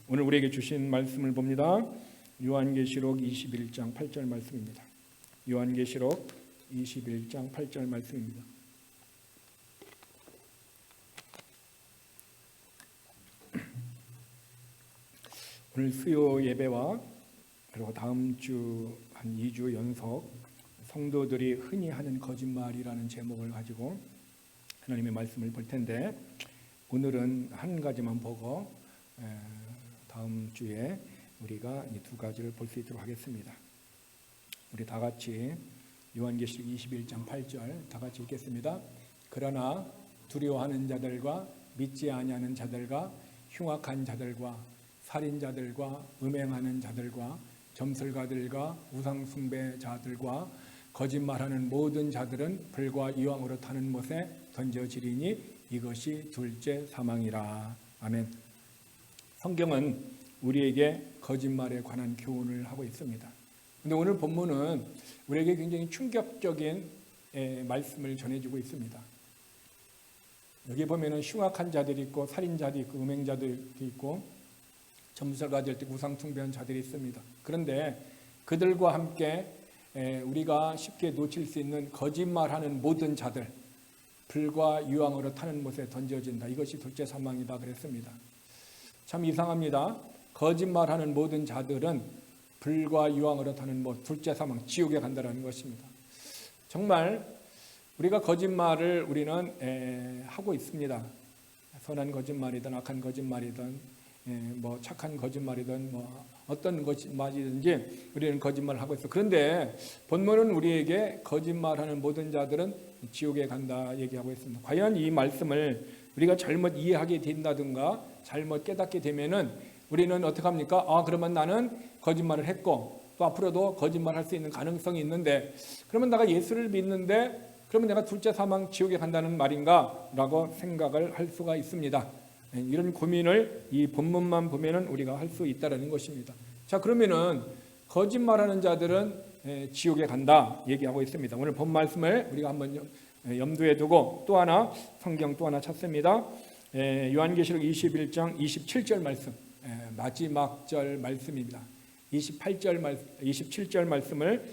오늘 우리에게 주신 말씀을 봅니다. 요한계시록 21장 8절 말씀입니다. 요한계시록 21장 8절 말씀입니다. 오늘 수요 예배와 그리고 다음 주 한 2주 연속 성도들이 흔히 하는 거짓말이라는 제목을 가지고 하나님의 말씀을 볼 텐데, 오늘은 한 가지만 보고 다음 주에 우리가 이 두 가지를 볼 수 있도록 하겠습니다. 우리 다 같이 요한계시록 21장 8절 다 같이 읽겠습니다. 그러나 두려워하는 자들과 믿지 아니하는 자들과 흉악한 자들과 살인자들과 음행하는 자들과 점술가들과 우상숭배자들과 거짓말하는 모든 자들은 불과 이왕으로 타는 못에 던져지리니 이것이 둘째 사망이라. 아멘. 성경은 우리에게 거짓말에 관한 교훈을 하고 있습니다. 그런데 오늘 본문은 우리에게 굉장히 충격적인 말씀을 전해주고 있습니다. 여기 보면은 흉악한 자들이 있고 살인자들이 있고 음행자들이 있고 점술가들, 우상숭배한 자들이 있습니다. 그런데 그들과 함께 우리가 쉽게 놓칠 수 있는 거짓말하는 모든 자들, 불과 유황으로 타는 못에 던져진다. 이것이 둘째 사망이다 그랬습니다. 참 이상합니다. 거짓말하는 모든 자들은 불과 유황으로 타는 못, 둘째 사망, 지옥에 간다는 것입니다. 정말 우리가 거짓말을 우리는 하고 있습니다. 선한 거짓말이든 악한 거짓말이든 뭐 착한 거짓말이든 뭐 어떤 거짓말이든지 우리는 거짓말을 하고 있어. 그런데 본문은 우리에게 거짓말하는 모든 자들은 지옥에 간다 얘기하고 있습니다. 과연 이 말씀을 우리가 잘못 이해하게 된다든가 잘못 깨닫게 되면은 우리는 어떻게 합니까? 그러면 나는 거짓말을 했고 또 앞으로도 거짓말할 수 있는 가능성이 있는데, 그러면 내가 예수를 믿는데 그러면 내가 둘째 사망 지옥에 간다는 말인가? 라고 생각을 할 수가 있습니다. 이런 고민을 이 본문만 보면은 우리가 할 수 있다라는 것입니다. 자, 그러면은 거짓말하는 자들은 지옥에 간다 얘기하고 있습니다. 오늘 본 말씀을 우리가 한번 염두에 두고 또 하나 성경 또 하나 찾습니다. 요한계시록 21장 27절 말씀, 마지막 절 말씀입니다. 27절 말씀을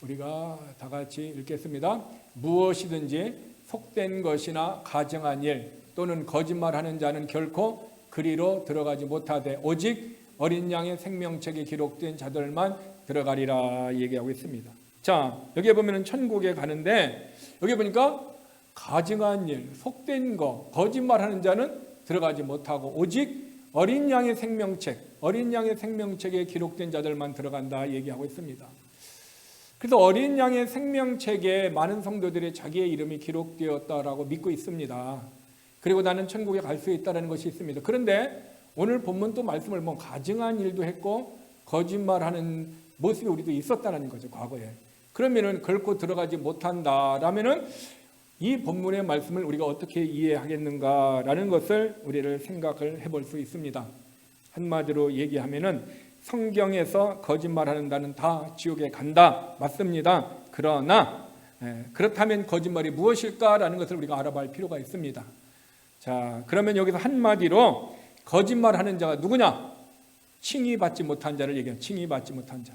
우리가 다 같이 읽겠습니다. 무엇이든지 속된 것이나 가증한 일 또는 거짓말하는 자는 결코 그리로 들어가지 못하되 오직 어린 양의 생명책에 기록된 자들만 들어가리라 얘기하고 있습니다. 자, 여기에 보면은 천국에 가는데 여기 보니까 가증한 일, 속된 거, 거짓말하는 자는 들어가지 못하고 오직 어린 양의 생명책에 기록된 자들만 들어간다 얘기하고 있습니다. 그래서 어린 양의 생명책에 많은 성도들의 자기의 이름이 기록되었다라고 믿고 있습니다. 그리고 나는 천국에 갈 수 있다는 것이 있습니다. 그런데 오늘 본문 또 말씀을 가증한 일도 했고 거짓말하는 모습이 우리도 있었다는 거죠, 과거에. 그러면은 결코 들어가지 못한다라면은 이 본문의 말씀을 우리가 어떻게 이해하겠는가라는 것을 우리를 생각을 해볼 수 있습니다. 한마디로 얘기하면은 성경에서 거짓말하는 자는 다 지옥에 간다, 맞습니다. 그러나 그렇다면 거짓말이 무엇일까라는 것을 우리가 알아볼 필요가 있습니다. 자, 그러면 여기서 한마디로 거짓말하는 자가 누구냐? 칭의받지 못한 자를 얘기해요. 칭의받지 못한 자.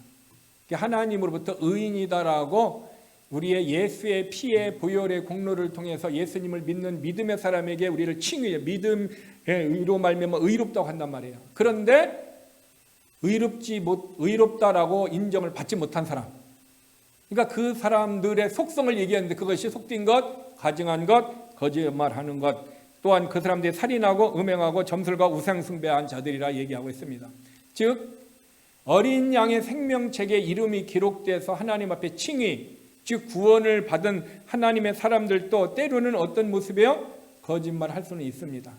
하나님으로부터 의인이다라고 우리의 예수의 피의 보혈의 공로를 통해서 예수님을 믿는 믿음의 사람에게 우리를 칭의해요. 믿음의 의로 말미암아 의롭다고 한단 말이에요. 그런데 의롭다라고 인정을 받지 못한 사람, 그러니까 그 사람들의 속성을 얘기하는데 그것이 속된 것, 가증한 것, 거짓말하는 것, 또한 그 사람들이 살인하고 음행하고 점술과 우상숭배한 자들이라 얘기하고 있습니다. 즉 어린 양의 생명책에 이름이 기록돼서 하나님 앞에 칭의, 즉 구원을 받은 하나님의 사람들도 때로는 어떤 모습이에요? 거짓말할 수는 있습니다.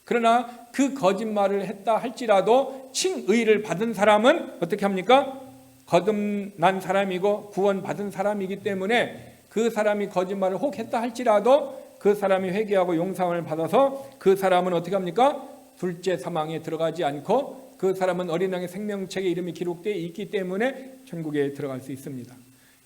그러나 그 거짓말을 했다 할지라도 칭의를 받은 사람은 어떻게 합니까? 거듭난 사람이고 구원받은 사람이기 때문에 그 사람이 거짓말을 혹 했다 할지라도 그 사람이 회개하고 용서를 받아서 그 사람은 어떻게 합니까? 둘째 사망에 들어가지 않고 그 사람은 어린 양의 생명책에 이름이 기록되어 있기 때문에 천국에 들어갈 수 있습니다.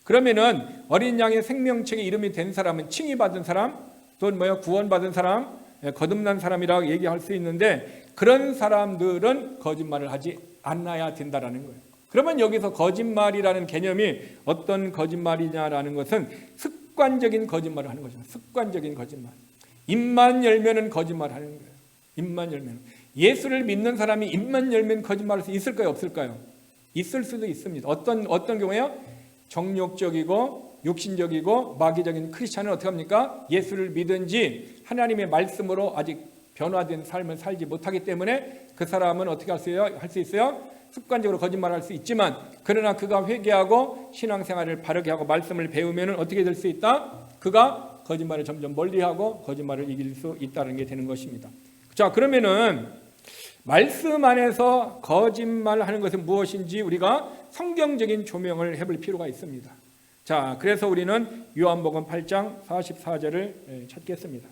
그러면은 어린 양의 생명책에 이름이 된 사람은 칭의받은 사람, 또는 구원받은 사람, 거듭난 사람이라고 얘기할 수 있는데, 그런 사람들은 거짓말을 하지 않아야 된다라는 거예요. 그러면 여기서 거짓말이라는 개념이 어떤 거짓말이냐라는 것은 습관적인 거짓말을 하는 거죠. 습관적인 거짓말. 입만 열면은 거짓말하는 거예요. 입만 열면. 예수를 믿는 사람이 입만 열면 거짓말할 수 있을까요? 없을까요? 있을 수도 있습니다. 어떤 경우에요? 정욕적이고 육신적이고 마귀적인 크리스찬은 어떻게 합니까? 예수를 믿은지 하나님의 말씀으로 아직 변화된 삶을 살지 못하기 때문에 그 사람은 어떻게 할 수 있어요? 습관적으로 거짓말할 수 있지만, 그러나 그가 회개하고 신앙생활을 바르게 하고 말씀을 배우면 어떻게 될 수 있다? 그가 거짓말을 점점 멀리하고 거짓말을 이길 수 있다는 게 되는 것입니다. 자, 그러면은 말씀 안에서 거짓말하는 것은 무엇인지 우리가 성경적인 조명을 해볼 필요가 있습니다. 자, 그래서 우리는 요한복음 8장 44절을 찾겠습니다.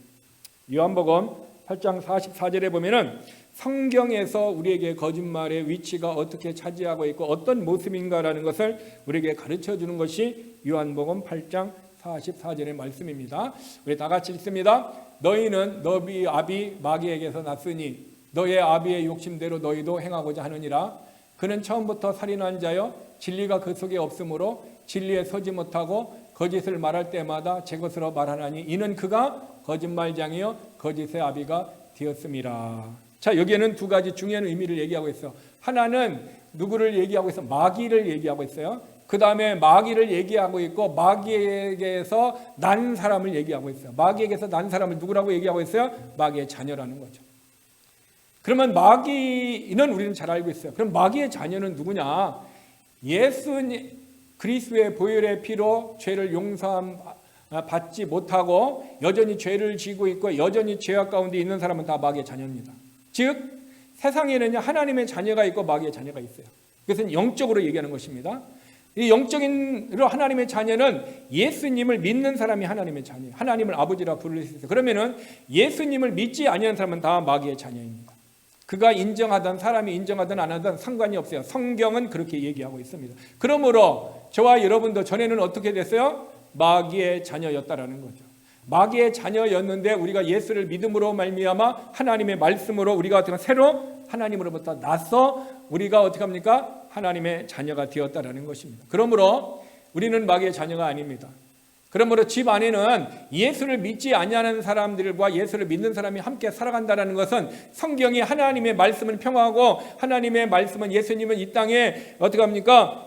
요한복음 8장 44절에 보면은 성경에서 우리에게 거짓말의 위치가 어떻게 차지하고 있고 어떤 모습인가라는 것을 우리에게 가르쳐 주는 것이 요한복음 8장 44절의 말씀입니다. 우리 다 같이 읽습니다. 너희는 너희 아비 마귀에게서 났으니 너의 아비의 욕심대로 너희도 행하고자 하느니라. 그는 처음부터 살인한 자여 진리가 그 속에 없으므로 진리에 서지 못하고 거짓을 말할 때마다 제 것으로 말하나니 이는 그가 거짓말장이여 거짓의 아비가 되었음이라. 자, 여기에는 두 가지 중요한 의미를 얘기하고 있어요. 하나는 누구를 얘기하고 있어요? 마귀를 얘기하고 있어요. 그 다음에 마귀를 얘기하고 있고 마귀에게서 난 사람을 얘기하고 있어요. 마귀에게서 난 사람을 누구라고 얘기하고 있어요? 마귀의 자녀라는 거죠. 그러면 마귀는 우리는 잘 알고 있어요. 그럼 마귀의 자녀는 누구냐? 예수님 그리스도의 보혈의 피로 죄를 용서받지 못하고 여전히 죄를 지고 있고 여전히 죄악 가운데 있는 사람은 다 마귀의 자녀입니다. 즉 세상에는 하나님의 자녀가 있고 마귀의 자녀가 있어요. 그것은 영적으로 얘기하는 것입니다. 이 영적인으로 하나님의 자녀는 예수님을 믿는 사람이 하나님의 자녀예요. 하나님을 아버지라 부를 수 있어요. 그러면은 예수님을 믿지 아니하는 사람은 다 마귀의 자녀입니다. 그가 인정하든 사람이 인정하든 안 하든 상관이 없어요. 성경은 그렇게 얘기하고 있습니다. 그러므로 저와 여러분도 전에는 어떻게 됐어요? 마귀의 자녀였다라는 거죠. 마귀의 자녀였는데 우리가 예수를 믿음으로 말미암아 하나님의 말씀으로 우리가 어떻게 새로 하나님으로부터 나서 우리가 어떻게 합니까? 하나님의 자녀가 되었다라는 것입니다. 그러므로 우리는 마귀의 자녀가 아닙니다. 그러므로 집 안에는 예수를 믿지 아니하는 사람들과 예수를 믿는 사람이 함께 살아간다는 것은 성경이 하나님의 말씀을 평화하고 하나님의 말씀은 예수님은 이 땅에 어떻게 합니까?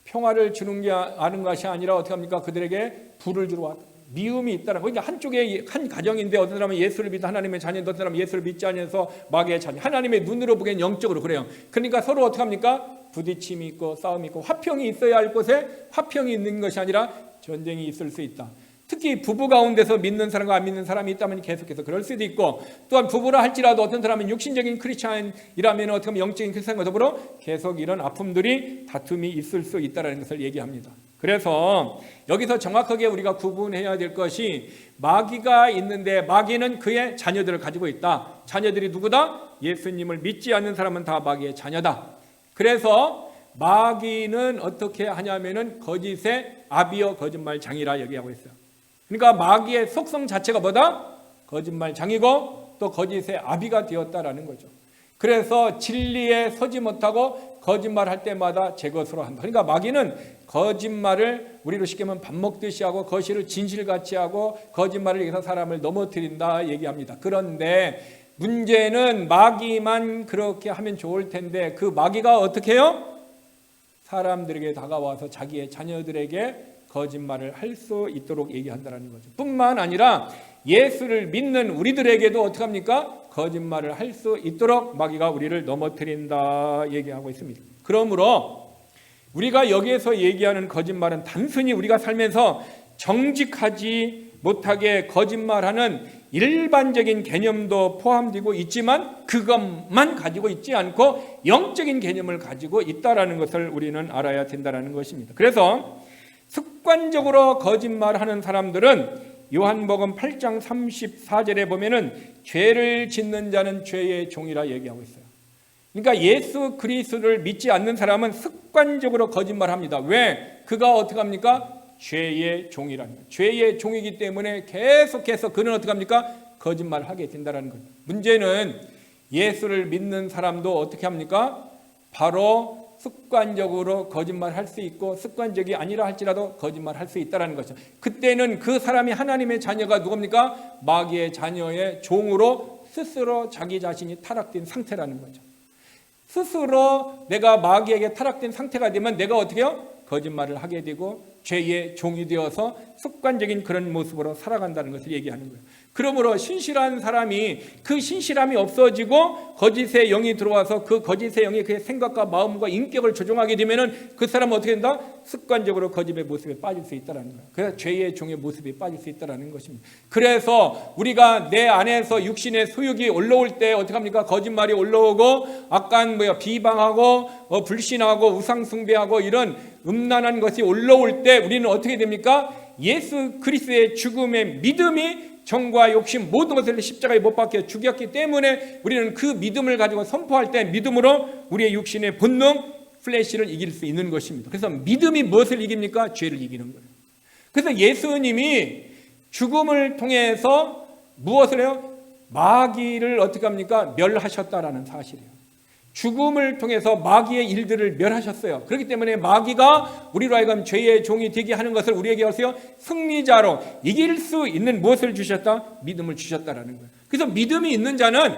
평화를 주는 게 아는 것이 아니라 어떻게 합니까? 그들에게 불을 주러 왔다. 미움이 있다는 거. 그러니까 한쪽에 한 가정인데 어떤 사람은 예수를 믿어 하나님의 자녀, 어떤 사람은 예수를 믿지 않아서 마귀의 자녀. 하나님의 눈으로 보기엔 영적으로 그래요. 그러니까 서로 어떻게 합니까? 부딪힘이 있고 싸움이 있고 화평이 있어야 할 곳에 화평이 있는 것이 아니라 전쟁이 있을 수 있다. 특히 부부 가운데서 믿는 사람과 안 믿는 사람이 있다면 계속해서 그럴 수도 있고, 또한 부부라 할지라도 어떤 사람은 육신적인 크리스찬이라면 어떻게 하면 영적인 크리스찬과 더불어 계속 이런 아픔들이 다툼이 있을 수 있다는 것을 얘기합니다. 그래서 여기서 정확하게 우리가 구분해야 될 것이 마귀가 있는데 마귀는 그의 자녀들을 가지고 있다. 자녀들이 누구다? 예수님을 믿지 않는 사람은 다 마귀의 자녀다. 그래서 마귀는 어떻게 하냐면은 거짓의 아비여 거짓말장이라 얘기하고 있어요. 그러니까 마귀의 속성 자체가 뭐다? 거짓말장이고 또 거짓의 아비가 되었다라는 거죠. 그래서 진리에 서지 못하고 거짓말할 때마다 제 것으로 한다. 그러니까 마귀는 거짓말을 우리로 쉽게 하면 밥 먹듯이 하고 거실을 진실같이 하고 거짓말을 위해서 사람을 넘어뜨린다 얘기합니다. 그런데 문제는 마귀만 그렇게 하면 좋을 텐데 그 마귀가 어떻게 해요? 사람들에게 다가와서 자기의 자녀들에게 거짓말을 할 수 있도록 얘기한다는 거죠. 뿐만 아니라 예수를 믿는 우리들에게도 어떻게 합니까? 거짓말을 할 수 있도록 마귀가 우리를 넘어뜨린다 얘기하고 있습니다. 그러므로 우리가 여기에서 얘기하는 거짓말은 단순히 우리가 살면서 정직하지 못하게 거짓말하는 일반적인 개념도 포함되고 있지만 그것만 가지고 있지 않고 영적인 개념을 가지고 있다는 것을 우리는 알아야 된다는 것입니다. 그래서 습관적으로 거짓말하는 사람들은 요한복음 8장 34절에 보면은 죄를 짓는 자는 죄의 종이라 얘기하고 있어요. 그러니까 예수 그리스도를 믿지 않는 사람은 습관적으로 거짓말합니다. 왜? 그가 어떻게 합니까? 죄의 종이라는 거예요. 죄의 종이기 때문에 계속해서 그는 어떻게 합니까? 거짓말을 하게 된다는 거예요. 문제는 예수를 믿는 사람도 어떻게 합니까? 바로 습관적으로 거짓말할 수 있고 습관적이 아니라 할지라도 거짓말할 수 있다는 것이죠. 그때는 그 사람이 하나님의 자녀가 누굽니까? 마귀의 자녀의 종으로 스스로 자기 자신이 타락된 상태라는 거죠. 스스로 내가 마귀에게 타락된 상태가 되면 내가 어떻게 해요? 거짓말을 하게 되고 죄의 종이 되어서 습관적인 그런 모습으로 살아간다는 것을 얘기하는 거예요. 그러므로 신실한 사람이 그 신실함이 없어지고 거짓의 영이 들어와서 그 거짓의 영이 그의 생각과 마음과 인격을 조종하게 되면은 그 사람은 어떻게 된다? 습관적으로 거짓의 모습에 빠질 수 있다는 거예요. 그래서 죄의 종의 모습에 빠질 수 있다는 것입니다. 그래서 우리가 내 안에서 육신의 소욕이 올라올 때 어떻게 합니까? 거짓말이 올라오고 악한 비방하고 불신하고 우상 숭배하고 이런 음란한 것이 올라올 때 우리는 어떻게 됩니까? 예수 그리스도의 죽음의 믿음이 정과 욕심 모든 것을 십자가에 못 박혀 죽였기 때문에 우리는 그 믿음을 가지고 선포할 때 믿음으로 우리의 육신의 본능 플래시를 이길 수 있는 것입니다. 그래서 믿음이 무엇을 이깁니까? 죄를 이기는 거예요. 그래서 예수님이 죽음을 통해서 무엇을 해요? 마귀를 어떻게 합니까? 멸하셨다라는 사실이에요. 죽음을 통해서 마귀의 일들을 멸하셨어요. 그렇기 때문에 마귀가 우리로 하여금 죄의 종이 되게 하는 것을 우리에게 하세요. 승리자로 이길 수 있는 무엇을 주셨다? 믿음을 주셨다라는 거예요. 그래서 믿음이 있는 자는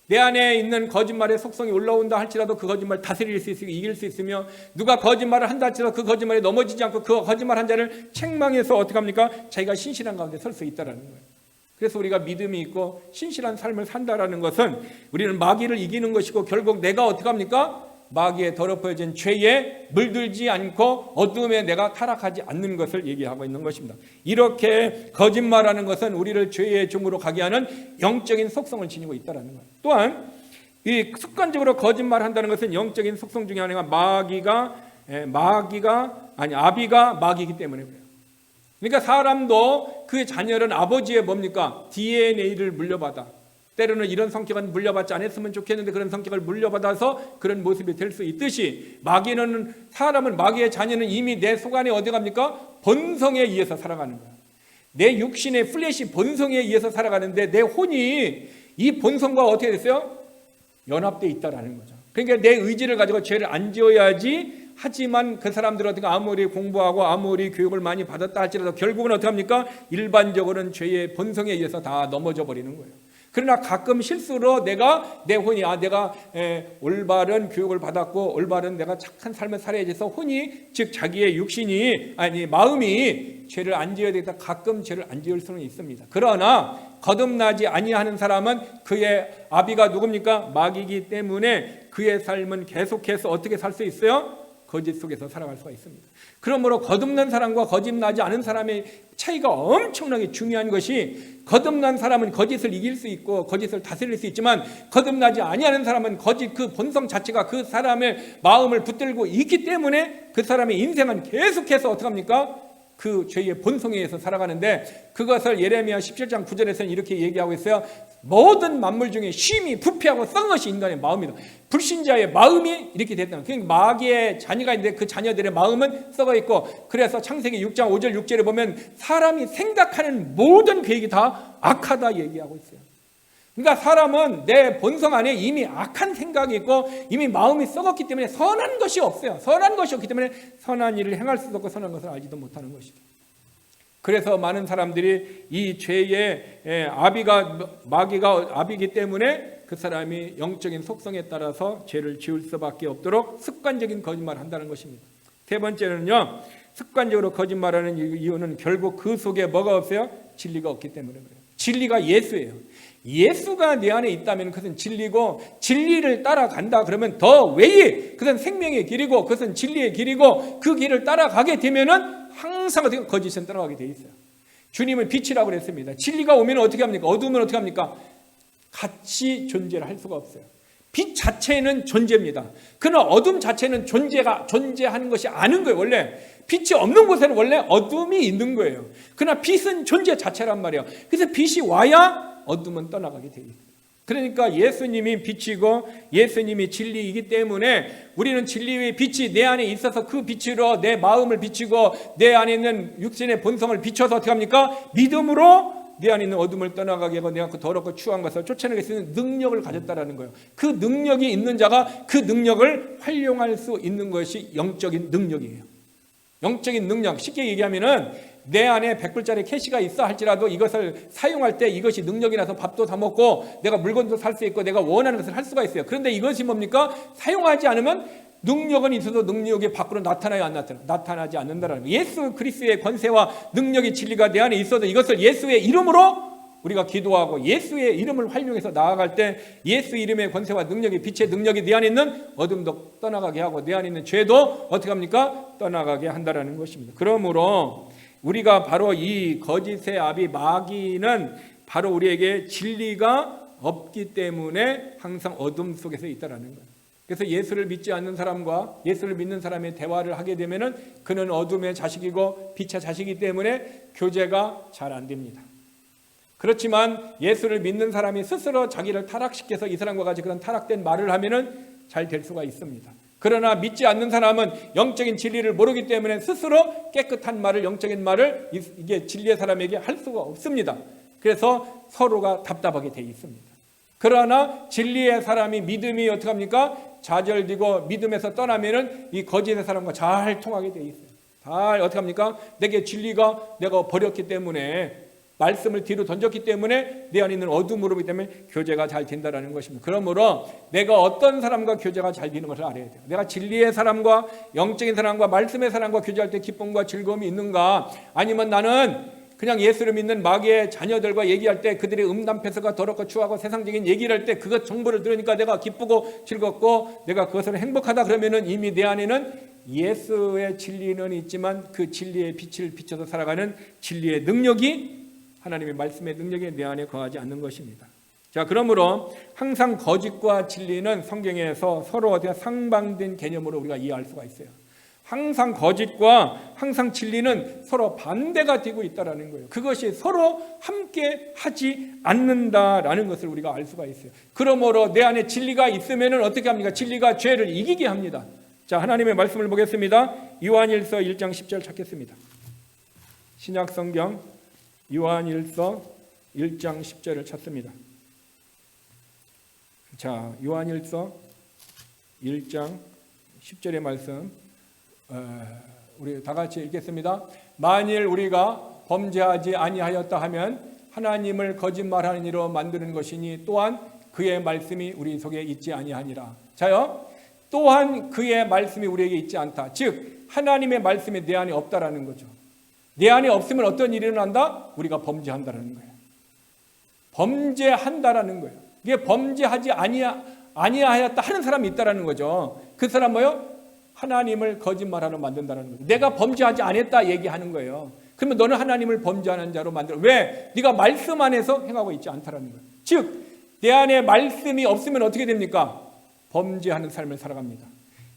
내 안에 있는 거짓말의 속성이 올라온다 할지라도 그 거짓말 다스릴 수 있으며 이길 수 있으며 누가 거짓말을 한다 할지라도 그 거짓말에 넘어지지 않고 그 거짓말 한 자를 책망해서 어떻게 합니까? 자기가 신실한 가운데 설 수 있다라는 거예요. 그래서 우리가 믿음이 있고 신실한 삶을 산다라는 것은 우리는 마귀를 이기는 것이고 결국 내가 어떻게 합니까? 마귀에 더럽혀진 죄에 물들지 않고 어둠에 내가 타락하지 않는 것을 얘기하고 있는 것입니다. 이렇게 거짓말하는 것은 우리를 죄의 종으로 가게 하는 영적인 속성을 지니고 있다는 거예요. 또한 이 습관적으로 거짓말한다는 것은 영적인 속성 중에 하나가 아비가 마귀이기 때문에 그래요. 그러니까 사람도 그 자녀는 아버지의 뭡니까? DNA를 물려받아. 때로는 이런 성격은 물려받지 않았으면 좋겠는데 그런 성격을 물려받아서 그런 모습이 될 수 있듯이 마귀의 자녀는 이미 내 속안에 어디 갑니까? 본성에 의해서 살아가는 거야. 내 육신의 플래시 본성에 의해서 살아가는데 내 혼이 이 본성과 어떻게 됐어요? 연합되어 있다라는 거죠. 그러니까 내 의지를 가지고 죄를 안 지어야지 하지만 그 사람들은 어떻게 아무리 공부하고 아무리 교육을 많이 받았다 할지라도 결국은 어떻게 합니까? 일반적으로는 죄의 본성에 의해서 다 넘어져 버리는 거예요. 그러나 가끔 실수로 내 혼이 내가 올바른 교육을 받았고 올바른 내가 착한 삶을 살아야 돼서 혼이 즉 자기의 마음이 죄를 안 지어야 되겠다. 가끔 죄를 안 지을 수는 있습니다. 그러나 거듭나지 아니하는 사람은 그의 아비가 누굽니까? 마귀이기 때문에 그의 삶은 계속해서 어떻게 살 수 있어요? 거짓 속에서 살아갈 수가 있습니다. 그러므로 거듭난 사람과 거듭나지 않은 사람의 차이가 엄청나게 중요한 것이 거듭난 사람은 거짓을 이길 수 있고 거짓을 다스릴 수 있지만 거듭나지 아니하는 사람은 거짓 그 본성 자체가 그 사람의 마음을 붙들고 있기 때문에 그 사람의 인생은 계속해서 어떻게 합니까? 그 죄의 본성에 의해서 살아가는데 그것을 예레미야 17장 9절에서는 이렇게 얘기하고 있어요. 모든 만물 중에 쉼이 부패하고 썩은 것이 인간의 마음이다. 불신자의 마음이 이렇게 됐다는 거예요. 그러니까 마귀의 자녀가 있는데 그 자녀들의 마음은 썩어 있고 그래서 창세기 6장 5절 6절에 보면 사람이 생각하는 모든 계획이 다 악하다 얘기하고 있어요. 그러니까 사람은 내 본성 안에 이미 악한 생각이 있고 이미 마음이 썩었기 때문에 선한 것이 없어요. 선한 것이 없기 때문에 선한 일을 행할 수도 없고 선한 것을 알지도 못하는 것이죠. 그래서 많은 사람들이 이 죄의 마귀가 아비이기 때문에 그 사람이 영적인 속성에 따라서 죄를 지을 수밖에 없도록 습관적인 거짓말을 한다는 것입니다. 세 번째는요. 습관적으로 거짓말하는 이유는 결국 그 속에 뭐가 없어요? 진리가 없기 때문에 그래요. 진리가 예수예요. 예수가 내 안에 있다면 그것은 진리고 진리를 따라간다 그러면 더 외에 그것은 생명의 길이고 그것은 진리의 길이고 그 길을 따라가게 되면은 항상 어떻게 거짓은 따라가게 돼 있어요. 주님은 빛이라고 그랬습니다. 진리가 오면 어떻게 합니까? 어두우면 어떻게 합니까? 같이 존재를 할 수가 없어요. 빛 자체는 존재입니다. 그러나 어둠 자체는 존재하는 것이 아닌 거예요. 원래 빛이 없는 곳에는 원래 어둠이 있는 거예요. 그러나 빛은 존재 자체란 말이에요. 그래서 빛이 와야 어둠은 떠나가게 돼 있어요. 그러니까 예수님이 빛이고 예수님이 진리이기 때문에 우리는 진리의 빛이 내 안에 있어서 그 빛으로 내 마음을 비추고 내 안에 있는 육신의 본성을 비춰서 어떻게 합니까? 믿음으로 내 안에 있는 어둠을 떠나가게 하고 내가 그 더럽고 추한 것을 쫓아내게 수 있는 능력을 가졌다라는 거예요. 그 능력이 있는 자가 그 능력을 활용할 수 있는 것이 영적인 능력이에요. 영적인 능력, 쉽게 얘기하면은 내 안에 100불짜리 캐시가 있어 할지라도 이것을 사용할 때 이것이 능력이 나서 밥도 다 먹고 내가 물건도 살 수 있고 내가 원하는 것을 할 수가 있어요. 그런데 이것이 뭡니까? 사용하지 않으면 능력은 있어도 능력이 밖으로 나타나요, 안 나타나요? 나타나지 않는다라는 거예요. 예수 그리스도의 권세와 능력의 진리가 내 안에 있어도 이것을 예수의 이름으로 우리가 기도하고 예수의 이름을 활용해서 나아갈 때 예수 이름의 권세와 능력이, 빛의 능력이 내 안에 있는 어둠도 떠나가게 하고 내 안에 있는 죄도 어떻게 합니까? 떠나가게 한다라는 것입니다. 그러므로 우리가 바로 이 거짓의 아비 마귀는 바로 우리에게 진리가 없기 때문에 항상 어둠 속에서 있다라는 거예요. 그래서 예수를 믿지 않는 사람과 예수를 믿는 사람의 대화를 하게 되면은 그는 어둠의 자식이고 빛의 자식이기 때문에 교제가 잘 안 됩니다. 그렇지만 예수를 믿는 사람이 스스로 자기를 타락시켜서 이 사람과 같이 그런 타락된 말을 하면은 잘 될 수가 있습니다. 그러나 믿지 않는 사람은 영적인 진리를 모르기 때문에 스스로 깨끗한 말을, 영적인 말을 이게 진리의 사람에게 할 수가 없습니다. 그래서 서로가 답답하게 돼 있습니다. 그러나 진리의 사람이 믿음이 어떻게 합니까? 좌절되고 믿음에서 떠나면은 이 거짓의 사람과 잘 통하게 돼 있어요. 잘 어떻게 합니까? 내게 진리가 내가 버렸기 때문에 말씀을 뒤로 던졌기 때문에 내 안에 있는 어둠으로 보기 때문에 교제가 잘 된다는 것입니다. 그러므로 내가 어떤 사람과 교제가 잘 되는 것을 알아야 돼요. 내가 진리의 사람과 영적인 사람과 말씀의 사람과 교제할 때 기쁨과 즐거움이 있는가, 아니면 나는 그냥 예수를 믿는 마귀의 자녀들과 얘기할 때 그들의 음담패서가 더럽고 추하고 세상적인 얘기를 할 때 그것 정보를 들으니까 내가 기쁘고 즐겁고 내가 그것으로 행복하다 그러면은 이미 내 안에는 예수의 진리는 있지만 그 진리의 빛을 비춰서 살아가는 진리의 능력이, 하나님의 말씀의 능력이 내 안에 거하지 않는 것입니다. 자, 그러므로 항상 거짓과 진리는 성경에서 서로 어떻게 상반된 개념으로 우리가 이해할 수가 있어요. 항상 거짓과 항상 진리는 서로 반대가 되고 있다는 거예요. 그것이 서로 함께 하지 않는다라는 것을 우리가 알 수가 있어요. 그러므로 내 안에 진리가 있으면 어떻게 합니까? 진리가 죄를 이기게 합니다. 자, 하나님의 말씀을 보겠습니다. 요한일서 1장 10절 찾겠습니다. 신약성경 요한일서 1장 10절을 찾습니다. 자, 요한일서 1장 10절의 말씀 우리 다 같이 읽겠습니다. 만일 우리가 범죄하지 아니하였다 하면 하나님을 거짓말하는 이로 만드는 것이니 또한 그의 말씀이 우리 속에 있지 아니하니라. 자요, 또한 그의 말씀이 우리에게 있지 않다. 즉 하나님의 말씀이 내 안에 없다라는 거죠. 내 안에 없으면 어떤 일이 일어난다? 우리가 범죄한다라는 거예요. 범죄한다라는 거예요. 이게 범죄하지 아니하였다 하는 사람이 있다라는 거죠. 그 사람 뭐요? 하나님을 거짓말하러 만든다는 거죠. 내가 범죄하지 않았다 얘기하는 거예요. 그러면 너는 하나님을 범죄하는 자로 만들어. 왜? 네가 말씀 안에서 행하고 있지 않다라는 거예요. 즉 내 안에 말씀이 없으면 어떻게 됩니까? 범죄하는 삶을 살아갑니다.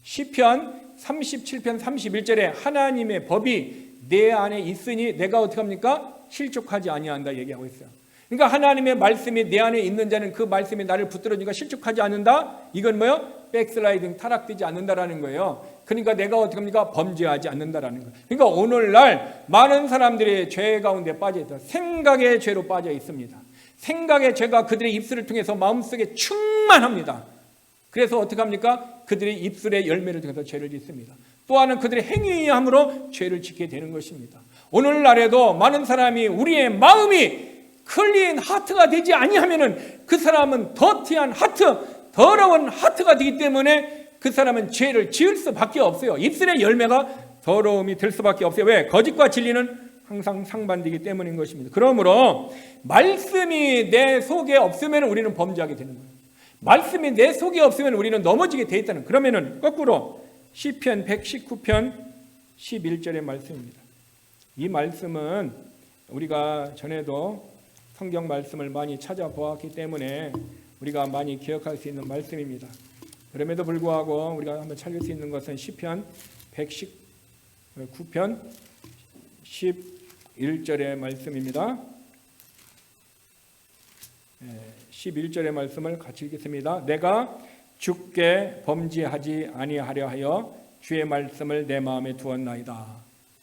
시편 37편 31절에 하나님의 법이 내 안에 있으니 내가 어떻게 합니까? 실족하지 아니한다 얘기하고 있어요. 그러니까 하나님의 말씀이 내 안에 있는 자는 그 말씀이 나를 붙들어주니까 실족하지 않는다? 이건 뭐요? 백슬라이딩, 타락되지 않는다라는 거예요. 그러니까 내가 어떻게 합니까? 범죄하지 않는다라는 거예요. 그러니까 오늘날 많은 사람들이 죄 가운데 빠져 있다. 생각의 죄로 빠져 있습니다. 생각의 죄가 그들의 입술을 통해서 마음속에 충만합니다. 그래서 어떻게 합니까? 그들의 입술의 열매를 통해서 죄를 짓습니다. 또한은 그들의 행위함으로 죄를 짓게 되는 것입니다. 오늘날에도 많은 사람이 우리의 마음이 클린 하트가 되지 아니하면은 그 사람은 더티한 하트, 더러운 하트가 되기 때문에 그 사람은 죄를 지을 수밖에 없어요. 입술의 열매가 더러움이 될 수밖에 없어요. 왜? 거짓과 진리는 항상 상반되기 때문인 것입니다. 그러므로 말씀이 내 속에 없으면 우리는 범죄하게 되는 거예요. 말씀이 내 속에 없으면 우리는 넘어지게 돼 있다는. 그러면은 거꾸로 시편 119편 11절의 말씀입니다. 이 말씀은 우리가 전에도 성경 말씀을 많이 찾아보았기 때문에 우리가 많이 기억할 수 있는 말씀입니다. 그럼에도 불구하고 우리가 한번 찾을 수 있는 것은 시편 119편 11절의 말씀입니다. 11절의 말씀을 같이 읽겠습니다. 내가 주께 범죄하지 아니하려 하여 주의 말씀을 내 마음에 두었나이다.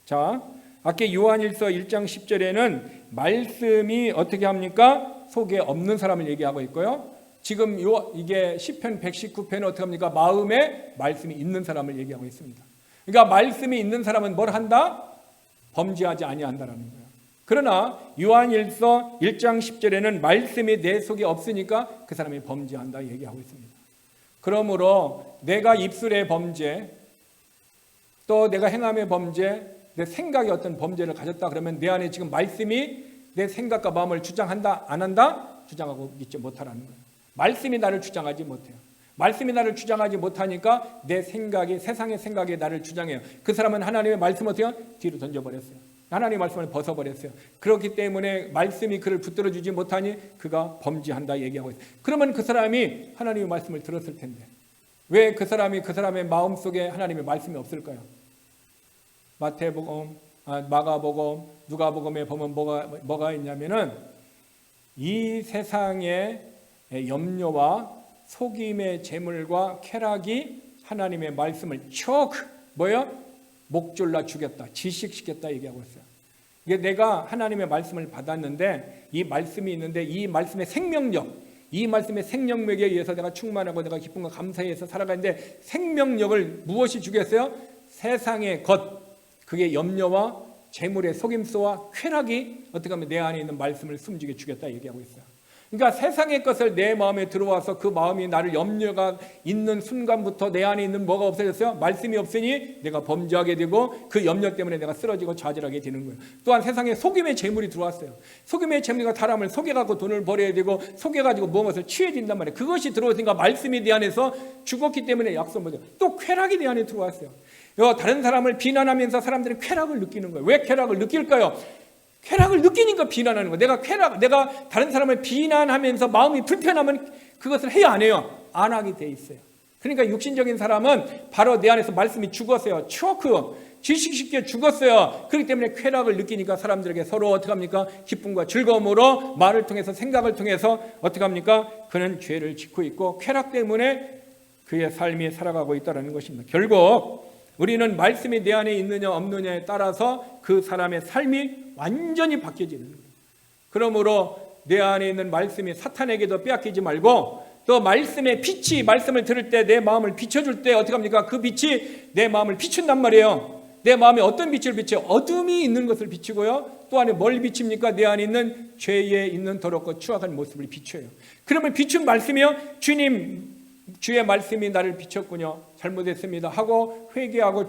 자, 아까 요한일서 1장 10절에는 말씀이 어떻게 합니까? 속에 없는 사람을 얘기하고 있고요. 지금 이게 시편 119편은 어떻게 합니까? 마음에 말씀이 있는 사람을 얘기하고 있습니다. 그러니까 말씀이 있는 사람은 뭘 한다? 범죄하지 아니한다라는 거예요. 그러나 요한일서 1장 10절에는 말씀이 내 속에 없으니까 그 사람이 범죄한다 얘기하고 있습니다. 그러므로 내가 입술의 범죄, 또 내가 행함의 범죄, 내 생각이 어떤 범죄를 가졌다 그러면 내 안에 지금 말씀이 내 생각과 마음을 주장한다 안 한다? 주장하고 있지 못하라는 거예요. 말씀이 나를 주장하지 못해요. 말씀이 나를 주장하지 못하니까 내 생각이, 세상의 생각이 나를 주장해요. 그 사람은 하나님의 말씀을 어떻게 뒤로 던져버렸어요. 하나님의 말씀을 벗어버렸어요. 그렇기 때문에 말씀이 그를 붙들어주지 못하니 그가 범죄한다 얘기하고 있어요. 그러면 그 사람이 하나님의 말씀을 들었을 텐데 왜 그 사람의 마음속에 하나님의 말씀이 없을까요? 마태복음, 마가복음, 누가복음에 보면 뭐가 있냐면은 이 세상의 염려와 속임의 재물과 쾌락이 하나님의 말씀을 목졸라 죽였다, 지식시켰다 얘기하고 있어요. 이게 내가 하나님의 말씀을 받았는데 이 말씀이 있는데 이 말씀의 생명력, 이 말씀의 생명력에 의해서 내가 충만하고 내가 기쁨과 감사해서 살아가는데 생명력을 무엇이 주겠어요? 세상의 것, 그게 염려와 재물의 속임수와 쾌락이 어떻게 하면 내 안에 있는 말씀을 숨지게 죽였다 얘기하고 있어요. 그러니까 세상의 것을 내 마음에 들어와서 그 마음이 나를 염려가 있는 순간부터 내 안에 있는 뭐가 없어졌어요? 말씀이 없으니 내가 범죄하게 되고 그 염려 때문에 내가 쓰러지고 좌절하게 되는 거예요. 또한 세상에 속임의 재물이 들어왔어요. 속임의 재물이 사람을 속여가지고 돈을 벌어야 되고 속여가지고 무엇을 취해진단 말이에요. 그것이 들어오니까 말씀이 내 안에서 죽었기 때문에 약속 못해요. 또 쾌락이 내 안에 들어왔어요. 다른 사람을 비난하면서 사람들이 쾌락을 느끼는 거예요. 왜 쾌락을 느낄까요? 쾌락을 느끼니까 비난하는 거예요. 내가 다른 사람을 비난하면서 마음이 불편하면 그것을 해야 안 해요? 안 하게 돼 있어요. 그러니까 육신적인 사람은 바로 내 안에서 말씀이 죽었어요. 지식시켜 죽었어요. 그렇기 때문에 쾌락을 느끼니까 사람들에게 서로 어떻게 합니까? 기쁨과 즐거움으로 말을 통해서 생각을 통해서 어떻게 합니까? 그는 죄를 짓고 있고 쾌락 때문에 그의 삶이 살아가고 있다는 것입니다. 결국 우리는 말씀이 내 안에 있느냐 없느냐에 따라서 그 사람의 삶이 완전히 바뀌어지는 거예요. 그러므로 내 안에 있는 말씀이 사탄에게도 빼앗기지 말고 또 말씀의 빛이 말씀을 들을 때 내 마음을 비춰줄 때 어떻게 합니까? 그 빛이 내 마음을 비춘단 말이에요. 내 마음에 어떤 빛을 비춰요? 어둠이 있는 것을 비추고요. 또 안에 뭘 비칩니까? 내 안에 있는 죄에 있는 더럽고 추악한 모습을 비춰요. 그러면 비춘 말씀이요. 주님, 주의 말씀이 나를 비췄군요. 잘못했습니다 하고 회개하고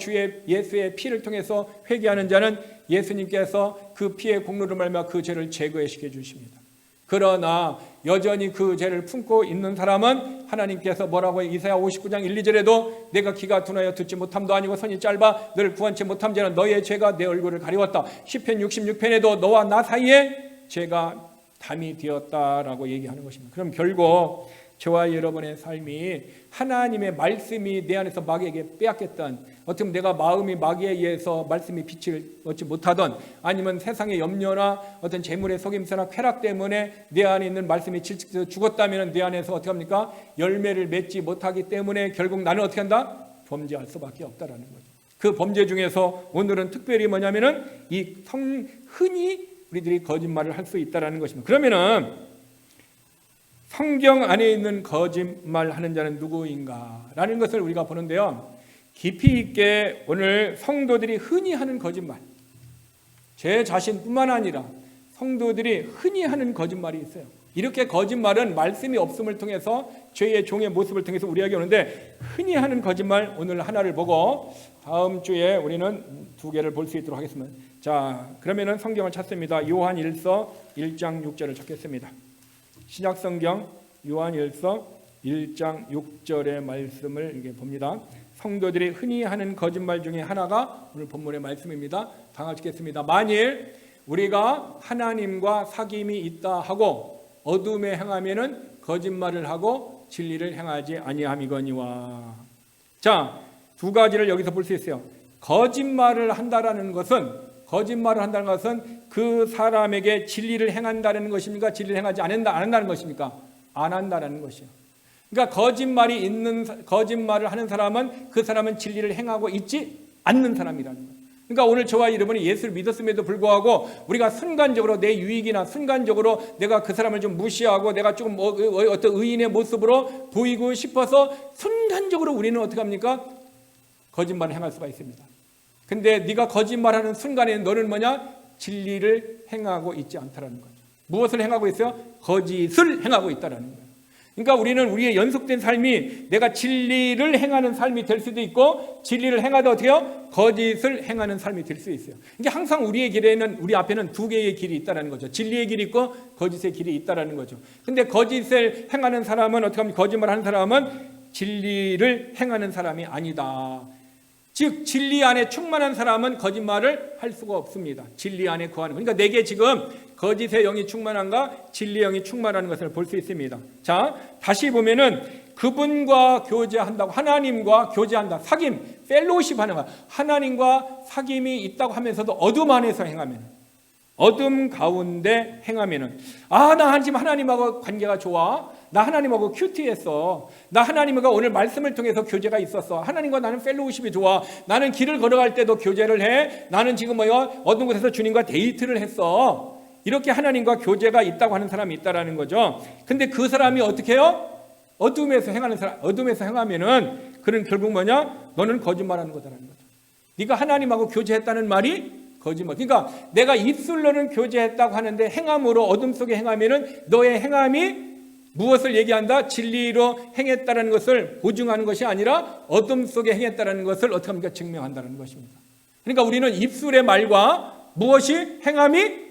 예수의 피를 통해서 회개하는 자는 예수님께서 그 피의 공로를 말미암아 그 죄를 제거시켜 주십니다. 그러나 여전히 그 죄를 품고 있는 사람은 하나님께서 뭐라고 이사야 59장 1, 2절에도 내가 귀가 둔하여 듣지 못함도 아니고 손이 짧아 너를 구원치 못함 자는 너의 죄가 내 얼굴을 가리웠다. 시편 66편에도 너와 나 사이에 죄가 담이 되었다라고 얘기하는 것입니다. 그럼 결국 저와 여러분의 삶이 하나님의 말씀이 내 안에서 마귀에게 빼앗겼던 어떻게 보면 내가 마음이 마귀에 의해서 말씀이 빛을 얻지 못하던 아니면 세상의 염려나 어떤 재물의 속임수나 쾌락 때문에 내 안에 있는 말씀이 죽었다면 내 안에서 어떻게 합니까? 열매를 맺지 못하기 때문에 결국 나는 어떻게 한다? 범죄할 수밖에 없다라는 거죠. 그 범죄 중에서 오늘은 특별히 뭐냐면은 흔히 우리들이 거짓말을 할 수 있다라는 것입니다. 그러면은 성경 안에 있는 거짓말 하는 자는 누구인가? 라는 것을 우리가 보는데요. 깊이 있게 오늘 성도들이 흔히 하는 거짓말, 제 자신뿐만 아니라 성도들이 흔히 하는 거짓말이 있어요. 이렇게 거짓말은 말씀이 없음을 통해서 죄의 종의 모습을 통해서 우리에게 오는데 흔히 하는 거짓말 오늘 하나를 보고 다음 주에 우리는 두 개를 볼 수 있도록 하겠습니다. 자, 그러면은 성경을 찾습니다. 요한일서 1장 6절을 찾겠습니다. 신약성경 요한일서 1장 6절의 말씀을 이렇게 봅니다. 성도들이 흔히 하는 거짓말 중에 하나가 오늘 본문의 말씀입니다. 다 같이 읽겠습니다. 만일 우리가 하나님과 사귐이 있다 하고 어둠에 행하면은 거짓말을 하고 진리를 행하지 아니함이거니와. 자, 두 가지를 여기서 볼 수 있어요. 거짓말을 한다는 것은 그 사람에게 진리를 행한다는 것입니까? 진리를 행하지 안 한다는 것입니까? 안 한다는 것이요. 그러니까 거짓말을 하는 사람은 그 사람은 진리를 행하고 있지 않는 사람이라는 거예요. 그러니까 오늘 저와 여러분이 예수를 믿었음에도 불구하고 우리가 순간적으로 내 유익이나 순간적으로 내가 그 사람을 좀 무시하고 내가 조금 어떤 의인의 모습으로 보이고 싶어서 순간적으로 우리는 어떻게 합니까? 거짓말을 행할 수가 있습니다. 근데 네가 거짓말하는 순간에 너는 뭐냐? 진리를 행하고 있지 않다라는 거죠. 무엇을 행하고 있어요? 거짓을 행하고 있다라는 거예요. 그러니까 우리는 우리의 연속된 삶이 내가 진리를 행하는 삶이 될 수도 있고 진리를 행하다 어떻게 해요? 거짓을 행하는 삶이 될 수 있어요. 이게 항상 우리의 길에는 우리 앞에는 두 개의 길이 있다라는 거죠. 진리의 길이 있고 거짓의 길이 있다라는 거죠. 근데 거짓을 행하는 사람은 어떻게 하면 거짓말하는 사람은 진리를 행하는 사람이 아니다. 즉 진리 안에 충만한 사람은 거짓말을 할 수가 없습니다. 진리 안에 거하는. 그러니까 내게 지금 거짓의 영이 충만한가 진리의 영이 충만한 것을 볼 수 있습니다. 자, 다시 보면은 그분과 교제한다고 하나님과 교제한다. 사귐, 펠로우십 하는 거. 하나님과 사귐이 있다고 하면서도 어둠 안에서 행하면 어둠 가운데 행하면은 나 지금 하나님하고 관계가 좋아. 나 하나님하고 큐티했어. 나 하나님과 오늘 말씀을 통해서 교제가 있었어. 하나님과 나는 펠로우십이 좋아. 나는 길을 걸어갈 때도 교제를 해. 나는 지금 어떤 곳에서 주님과 데이트를 했어. 이렇게 하나님과 교제가 있다고 하는 사람이 있다라는 거죠. 근데 그 사람이 어떻게 해요? 어둠에서 행하는 사람, 어둠에서 행하면은 그는 결국 뭐냐? 너는 거짓말하는 거다라는 거죠. 네가 하나님하고 교제했다는 말이 거짓말. 그러니까 내가 입술로는 교제했다고 하는데 행함으로 어둠 속에 행하면은 너의 행함이 무엇을 얘기한다? 진리로 행했다는 것을 보증하는 것이 아니라 어둠 속에 행했다는 것을 어떻게 합니까? 증명한다는 것입니다. 그러니까 우리는 입술의 말과 무엇이 행함이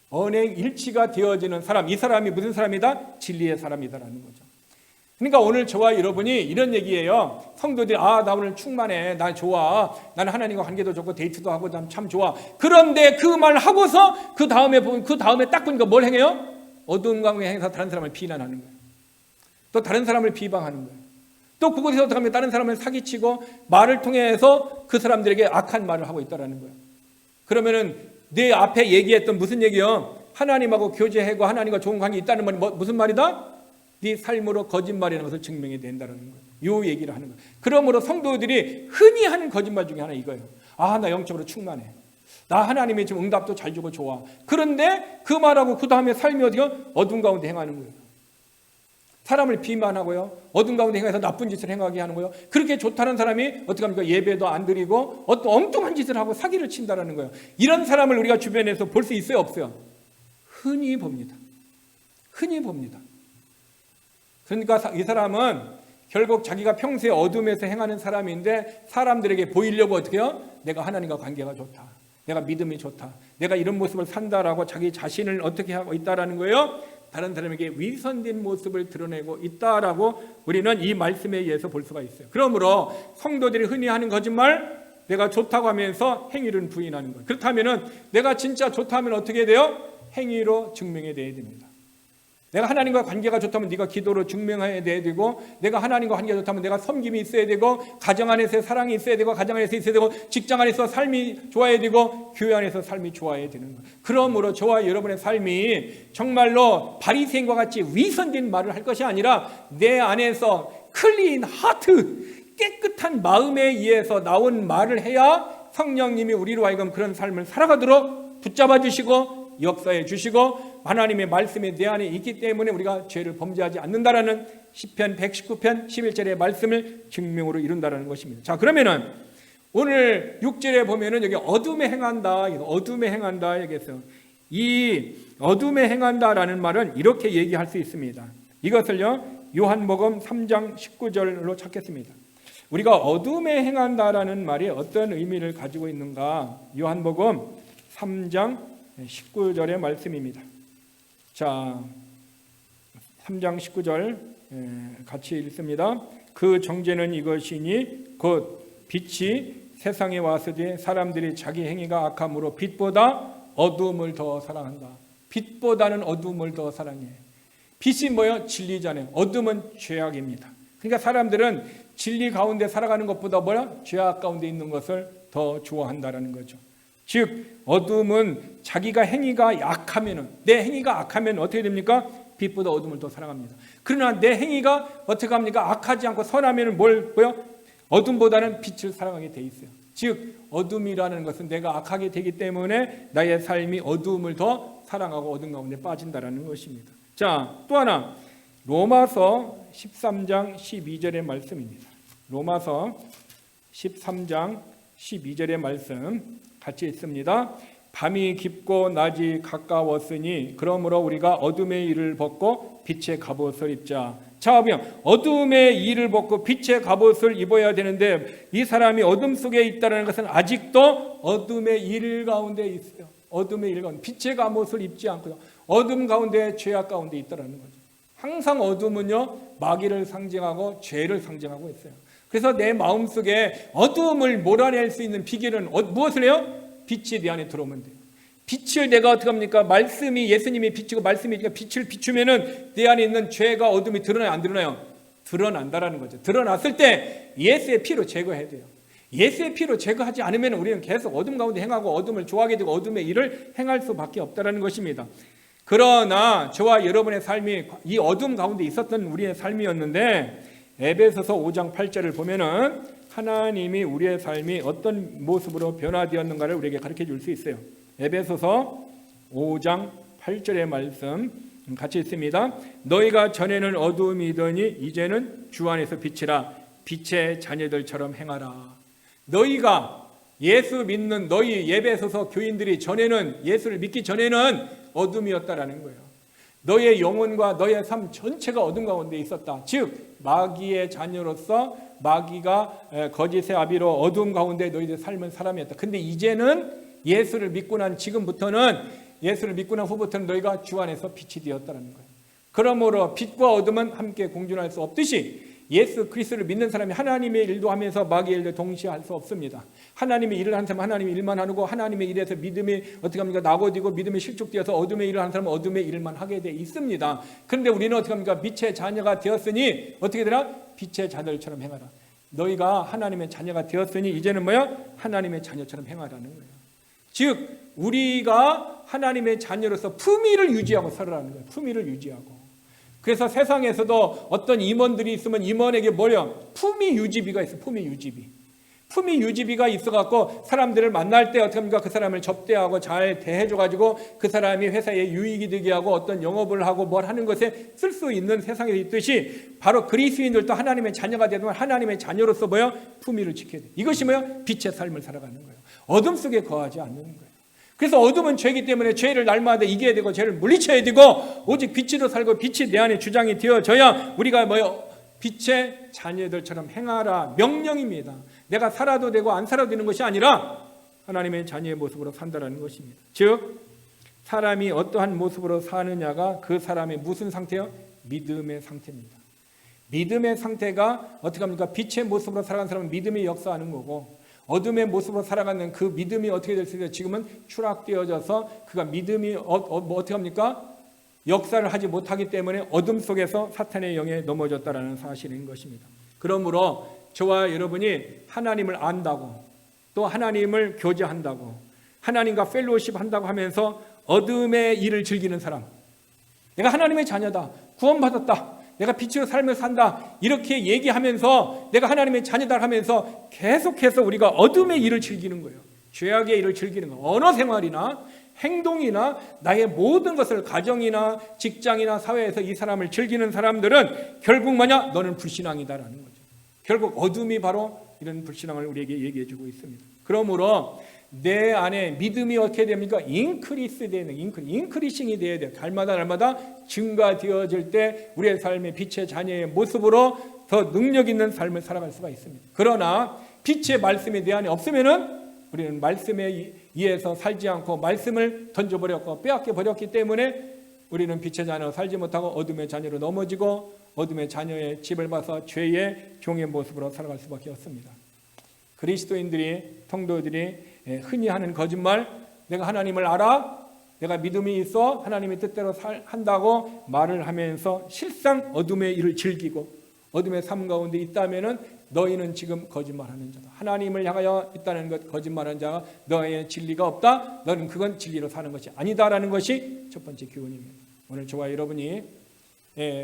언행일치가 되어지는 사람, 이 사람이 무슨 사람이다? 진리의 사람이다라는 거죠. 그러니까 오늘 저와 여러분이 이런 얘기예요. 성도들이 나 오늘 충만해, 나 좋아, 나는 하나님과 관계도 좋고 데이트도 하고 난 참 좋아. 그런데 그 말 하고서 그 다음에 딱 보니까 뭘 행해요? 어두운 가운데 행해서 다른 사람을 비난하는 거예요. 또 다른 사람을 비방하는 거예요. 또 그곳에서 어떻게 하면 다른 사람을 사기치고 말을 통해서 그 사람들에게 악한 말을 하고 있다는 거예요. 그러면은 내 앞에 얘기했던 무슨 얘기요? 하나님하고 교제하고 하나님과 좋은 관계 있다는 말이 무슨 말이다? 네 삶으로 거짓말이라는 것을 증명이 된다는 거예요. 이 얘기를 하는 거예요. 그러므로 성도들이 흔히 하는 거짓말 중에 하나 이거예요. 나 영적으로 충만해. 나 하나님의 지금 응답도 잘 주고 좋아. 그런데 그 말하고 그 다음에 삶이 어디요? 어둠 가운데 행하는 거예요. 사람을 비만하고요. 어둠 가운데 행해서 나쁜 짓을 행하게 하는 거예요. 그렇게 좋다는 사람이 어떻게 합니까? 예배도 안 드리고 어떤 엉뚱한 짓을 하고 사기를 친다라는 거예요. 이런 사람을 우리가 주변에서 볼 수 있어요? 없어요? 흔히 봅니다. 흔히 봅니다. 그러니까 이 사람은 결국 자기가 평소에 어둠에서 행하는 사람인데 사람들에게 보이려고 어떻게 해요? 내가 하나님과 관계가 좋다. 내가 믿음이 좋다. 내가 이런 모습을 산다라고 자기 자신을 어떻게 하고 있다라는 거예요? 다른 사람에게 위선된 모습을 드러내고 있다라고 우리는 이 말씀에 의해서 볼 수가 있어요. 그러므로 성도들이 흔히 하는 거짓말, 내가 좋다고 하면서 행위를 부인하는 거예요. 그렇다면은 내가 진짜 좋다 하면 어떻게 돼요? 행위로 증명해야 됩니다. 내가 하나님과 관계가 좋다면 네가 기도로 증명해야 되고, 내가 하나님과 관계가 좋다면 내가 섬김이 있어야 되고, 가정 안에서 사랑이 있어야 되고, 가정 안에서 있어야 되고, 직장 안에서 삶이 좋아야 되고, 교회 안에서 삶이 좋아야 되는 거예요. 그러므로 저와 여러분의 삶이 정말로 바리새인과 같이 위선된 말을 할 것이 아니라 내 안에서 클린 하트, 깨끗한 마음에 의해서 나온 말을 해야 성령님이 우리로 하여금 그런 삶을 살아가도록 붙잡아 주시고 역사해 주시고 하나님의 말씀이 내 안에 있기 때문에 우리가 죄를 범죄하지 않는다라는 시편 119편 11절의 말씀을 증명으로 이룬다라는 것입니다. 자, 그러면은 오늘 6절에 보면은 여기 어둠에 행한다, 어둠에 행한다 얘기했어요. 이 어둠에 행한다라는 말은 이렇게 얘기할 수 있습니다. 이것을요 요한복음 3장 19절로 찾겠습니다. 우리가 어둠에 행한다라는 말이 어떤 의미를 가지고 있는가? 요한복음 3장 19절의 말씀입니다. 자, 3장 19절 같이 읽습니다. 그 정죄는 이것이니 곧 빛이 세상에 왔으되 사람들이 자기 행위가 악함으로 빛보다 어두움을 더 사랑한다. 빛보다는 어두움을 더 사랑해. 빛이 뭐예요? 진리잖아요. 어둠은 죄악입니다. 그러니까 사람들은 진리 가운데 살아가는 것보다 죄악 가운데 있는 것을 더 좋아한다라는 거죠. 즉 어둠은 자기가 행위가 약하면은, 내 행위가 악하면 어떻게 됩니까? 빛보다 어둠을 더 사랑합니다. 그러나 내 행위가 어떻게 합니까? 악하지 않고 선하면은 어둠보다는 빛을 사랑하게 돼 있어요. 즉 어둠이라는 것은 내가 악하게 되기 때문에 나의 삶이 어두움을 더 사랑하고 어둠 가운데 빠진다라는 것입니다. 자, 또 하나 로마서 13장 12절의 말씀입니다. 로마서 13장 12절의 말씀 같이 읽습니다. 밤이 깊고 낮이 가까웠으니 그러므로 우리가 어둠의 일을 벗고 빛의 갑옷을 입자. 자, 보면 어둠의 일을 벗고 빛의 갑옷을 입어야 되는데 이 사람이 어둠 속에 있다는 것은 아직도 어둠의 일 가운데 있어요. 어둠의 일 가운데 빛의 갑옷을 입지 않고요. 어둠 가운데 죄악 가운데 있다는 거죠. 항상 어둠은요 마귀를 상징하고 죄를 상징하고 있어요. 그래서 내 마음속에 어둠을 몰아낼 수 있는 비결은 무엇을 해요? 빛이 내 안에 들어오면 돼요. 빛을 내가 어떻게 합니까? 말씀이 예수님이 빛이고 말씀이 빛을 비추면은 내 안에 있는 죄가 어둠이 드러나요? 안 드러나요? 드러난다라는 거죠. 드러났을 때 예수의 피로 제거해야 돼요. 예수의 피로 제거하지 않으면 우리는 계속 어둠 가운데 행하고 어둠을 좋아하게 되고 어둠의 일을 행할 수밖에 없다라는 것입니다. 그러나 저와 여러분의 삶이 이 어둠 가운데 있었던 우리의 삶이었는데 에베소서 5장 8절을 보면은 하나님이 우리의 삶이 어떤 모습으로 변화되었는가를 우리에게 가르쳐 줄 수 있어요. 에베소서 5장 8절의 말씀 같이 읽습니다. 너희가 전에는 어둠이더니 이제는 주 안에서 빛이라. 빛의 자녀들처럼 행하라. 너희가 예수 믿는 너희 에베소서 교인들이 전에는 예수를 믿기 전에는 어둠이었다라는 거예요. 너의 영혼과 너의 삶 전체가 어둠 가운데 있었다. 즉 마귀의 자녀로서 마귀가 거짓의 아비로 어둠 가운데 너희들 삶은 사람이었다. 근데 이제는 예수를 믿고 난 지금부터는 예수를 믿고 난 후부터는 너희가 주 안에서 빛이 되었다는 거예요. 그러므로 빛과 어둠은 함께 공존할 수 없듯이 예수 그리스도를 믿는 사람이 하나님의 일도 하면서 마귀의 일도 동시에 할 수 없습니다. 하나님의 일을 하는 사람은 하나님의 일만 하고 하나님의 일에서 믿음이 어떻게 합니까? 나고지고 믿음이 실족되어서 어둠의 일을 하는 사람은 어둠의 일만 하게 돼 있습니다. 그런데 우리는 어떻게 합니까? 빛의 자녀가 되었으니 어떻게 되나? 빛의 자녀들처럼 행하라. 너희가 하나님의 자녀가 되었으니 이제는 뭐야? 하나님의 자녀처럼 행하라는 거예요. 즉 우리가 하나님의 자녀로서 품위를 유지하고 살아라는 거예요. 품위를 유지하고. 그래서 세상에서도 어떤 임원들이 있으면 임원에게 뭐냐? 품위 유지비가 있어요. 품위 유지비. 품위 유지비가 있어갖고 사람들을 만날 때 어떻게 합니까? 그 사람을 접대하고 잘 대해줘가지고 그 사람이 회사에 유익이 되게 하고 어떤 영업을 하고 뭘 하는 것에 쓸 수 있는 세상에 있듯이 바로 그리스도인들도 하나님의 자녀가 되면 하나님의 자녀로서 뭐야? 품위를 지켜야 돼. 이것이 뭐야? 빛의 삶을 살아가는 거예요. 어둠 속에 거하지 않는 거예요. 그래서 어둠은 죄이기 때문에 죄를 날마다 이겨야 되고 죄를 물리쳐야 되고 오직 빛으로 살고 빛이 내 안에 주장이 되어져야 우리가 뭐요? 빛의 자녀들처럼 행하라 명령입니다. 내가 살아도 되고 안 살아도 되는 것이 아니라 하나님의 자녀의 모습으로 산다라는 것입니다. 즉 사람이 어떠한 모습으로 사느냐가 그 사람의 무슨 상태요? 믿음의 상태입니다. 믿음의 상태가 어떻게 합니까? 빛의 모습으로 살아가는 사람은 믿음이 역사하는 거고 어둠의 모습으로 살아가는 그 믿음이 어떻게 될 수 있어요? 지금은 추락되어져서 그가 믿음이 어떻게 합니까? 역사를 하지 못하기 때문에 어둠 속에서 사탄의 영에 넘어졌다라는 사실인 것입니다. 그러므로 저와 여러분이 하나님을 안다고 또 하나님을 교제한다고 하나님과 펠로우십 한다고 하면서 어둠의 일을 즐기는 사람, 내가 하나님의 자녀다, 구원받았다, 내가 빛으로 삶을 산다 이렇게 얘기하면서 내가 하나님의 자녀다 하면서 계속해서 우리가 어둠의 일을 즐기는 거예요. 죄악의 일을 즐기는 거예요. 언어 생활이나 행동이나 나의 모든 것을 가정이나 직장이나 사회에서 이 사람을 즐기는 사람들은 결국 뭐냐? 너는 불신앙이다라는 거죠. 결국 어둠이 바로 이런 불신앙을 우리에게 얘기해 주고 있습니다. 그러므로 내 안에 믿음이 어떻게 됩니까? 인크리스 되는 인크리싱이 돼야 돼요. 날마다 증가되어질 때 우리의 삶의 빛의 자녀의 모습으로 더 능력 있는 삶을 살아갈 수가 있습니다. 그러나 빛의 말씀이 내 안에 없으면은 우리는 말씀에 의해서 살지 않고 말씀을 던져버렸고 빼앗겨버렸기 때문에 우리는 빛의 자녀로 살지 못하고 어둠의 자녀로 넘어지고 어둠의 자녀의 집을 봐서 죄의 종의 모습으로 살아갈 수밖에 없습니다. 그리스도인들이 성도들이 흔히 하는 거짓말, 내가 하나님을 알아, 내가 믿음이 있어, 하나님의 뜻대로 한다고 말을 하면서 실상 어둠의 일을 즐기고 어둠의 삶 가운데 있다면은 너희는 지금 거짓말하는 자다. 하나님을 향하여 있다는 것 거짓말하는 자가 너의 진리가 없다. 너는 그건 진리로 사는 것이 아니다라는 것이 첫 번째 교훈입니다. 오늘 저와 여러분이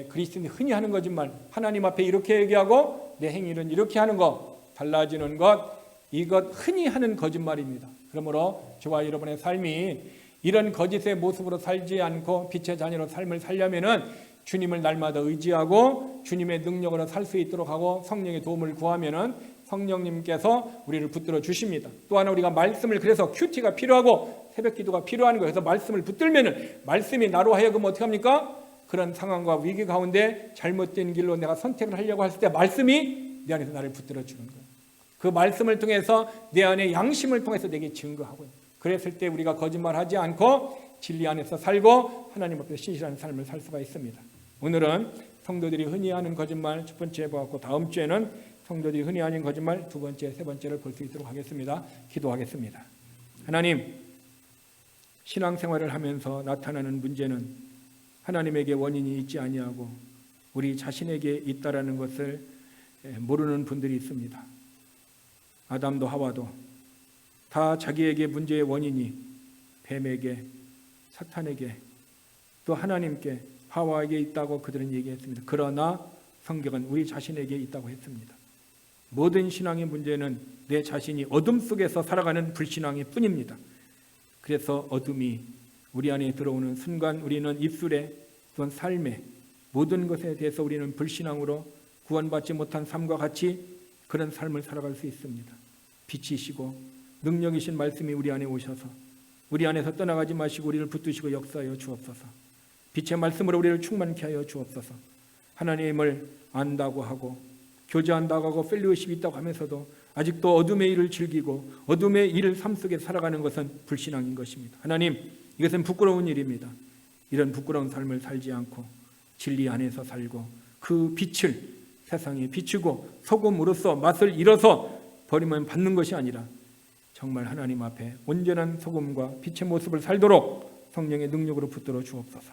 그리스도인이 흔히 하는 거짓말, 하나님 앞에 이렇게 얘기하고 내 행위는 이렇게 하는 것, 달라지는 것, 이것 흔히 하는 거짓말입니다. 그러므로 저와 여러분의 삶이 이런 거짓의 모습으로 살지 않고 빛의 자녀로 삶을 살려면은 주님을 날마다 의지하고 주님의 능력으로 살 수 있도록 하고 성령의 도움을 구하면은 성령님께서 우리를 붙들어 주십니다. 또 하나 우리가 말씀을 그래서 큐티가 필요하고 새벽 기도가 필요한 거예요. 그래서 말씀을 붙들면은 말씀이 나로 하여금 어떻게 합니까? 그런 상황과 위기 가운데 잘못된 길로 내가 선택을 하려고 했을 때 말씀이 내 안에서 나를 붙들어 주는 거예요. 그 말씀을 통해서 내 안에 양심을 통해서 내게 증거하고요. 그랬을 때 우리가 거짓말하지 않고 진리 안에서 살고 하나님 앞에 신실한 삶을 살 수가 있습니다. 오늘은 성도들이 흔히 하는 거짓말 첫 번째 보았고 다음 주에는 성도들이 흔히 하는 거짓말 두 번째, 세 번째를 볼 수 있도록 하겠습니다. 기도하겠습니다. 하나님, 신앙생활을 하면서 나타나는 문제는 하나님에게 원인이 있지 아니하고 우리 자신에게 있다라는 것을 모르는 분들이 있습니다. 아담도 하와도 다 자기에게 문제의 원인이 뱀에게, 사탄에게, 또 하나님께, 하와에게 있다고 그들은 얘기했습니다. 그러나 성경은 우리 자신에게 있다고 했습니다. 모든 신앙의 문제는 내 자신이 어둠 속에서 살아가는 불신앙일 뿐입니다. 그래서 어둠이 우리 안에 들어오는 순간 우리는 입술에 또는 삶에 모든 것에 대해서 우리는 불신앙으로 구원받지 못한 삶과 같이 그런 삶을 살아갈 수 있습니다. 빛이시고 능력이신 말씀이 우리 안에 오셔서 우리 안에서 떠나가지 마시고 우리를 붙드시고 역사하여 주옵소서. 빛의 말씀으로 우리를 충만케 하여 주옵소서. 하나님을 안다고 하고 교제한다고 하고 펠로우십이 있다고 하면서도 아직도 어둠의 일을 즐기고 어둠의 일을 삶 속에 살아가는 것은 불신앙인 것입니다. 하나님, 이것은 부끄러운 일입니다. 이런 부끄러운 삶을 살지 않고 진리 안에서 살고 그 빛을 세상에 비추고 소금으로서 맛을 잃어서 버리면 받는 것이 아니라 정말 하나님 앞에 온전한 소금과 빛의 모습을 살도록 성령의 능력으로 붙들어 주옵소서.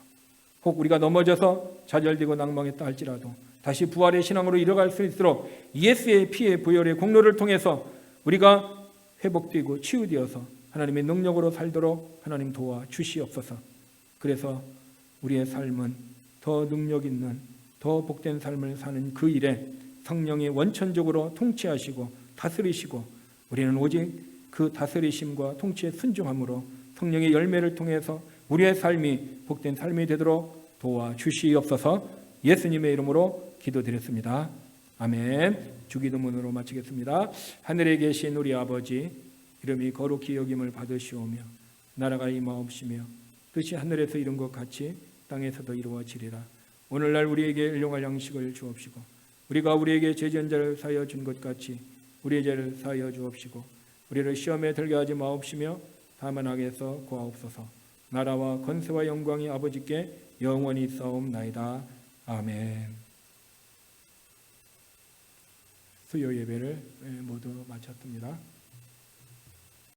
혹 우리가 넘어져서 좌절되고 낭망했다 할지라도 다시 부활의 신앙으로 이뤄갈 수 있도록 예수의 피의 보혈의 공로를 통해서 우리가 회복되고 치유되어서 하나님의 능력으로 살도록 하나님 도와 주시옵소서. 그래서 우리의 삶은 더 능력 있는 더 복된 삶을 사는 그 일에 성령이 원천적으로 통치하시고 다스리시고 우리는 오직 그 다스리심과 통치에 순종함으로 성령의 열매를 통해서 우리의 삶이 복된 삶이 되도록 도와주시옵소서. 예수님의 이름으로 기도드렸습니다. 아멘. 주기도문으로 마치겠습니다. 하늘에 계신 우리 아버지, 이름이 거룩히 여김을 받으시오며 나라가 임하옵시며 뜻이 하늘에서 이룬 것 같이 땅에서도 이루어지리라. 오늘날 우리에게 일용할 양식을 주옵시고 우리가 우리에게 죄지은 자를 사하여 준 것 같이 우리의 죄를 사하여 주옵시고 우리를 시험에 들게 하지 마옵시며 다만 악에서 구하옵소서. 나라와 권세와 영광이 아버지께 영원히 있사옵나이다. 아멘. 수요 예배를 모두 마쳤습니다.